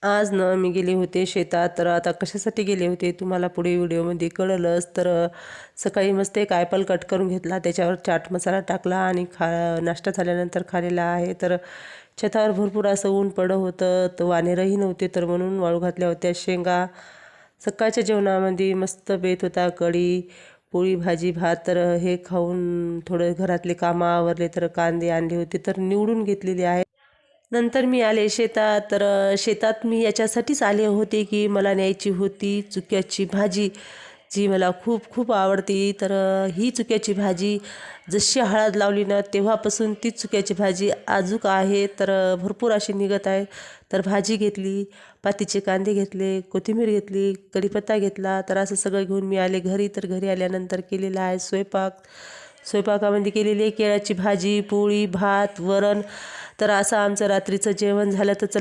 आज ना मी गेले होते शेतात. तर आता कशासाठी गेले होते तुम्हाला पुढे व्हिडिओमध्ये कळलंच. तर सकाळी मस्त एक ॲपल कट करून घेतला, त्याच्यावर चाट मसाला टाकला आणि नाश्ता झाल्यानंतर खाल्लेला आहे. तर छतावर भरपूर असं ऊन पडत होतं, तर वानेरही नव्हते, तर म्हणून वाळू घातल्या होत्या शेंगा. सकाळच्या जेवणामध्ये मस्त बेत होता, कढी, पोळी, भाजी, भात. तर हे खाऊन थोडं घरातले कामं आवरले. तर कांदे आणले होते तर निवडून घेतलेले आहे. नंतर मी आले शेतात. तर शेतात मी याच्यासाठीच आले होते की मला न्यायची होती चुक्याची भाजी, जी मला खूप खूप आवडते. तर ही चुक्याची भाजी जशी हळद लावली ना तेव्हापासून ती चुक्याची भाजी अजूक आहे. तर भरपूर अशी निघत आहे. तर भाजी घेतली, पातीचे कांदे घेतले, कोथिंबीर घेतली, कढीपत्ता घेतला. तर असं सगळं घेऊन मी आले घरी. तर घरी आल्यानंतर केलेला आहे स्वयंपाक. स्वयंपाकामध्ये केलेली आहे केळ्याची भाजी, पोळी, भात, वरण. तर असं आमचं रात्रीचं जेवण झालं. तर चला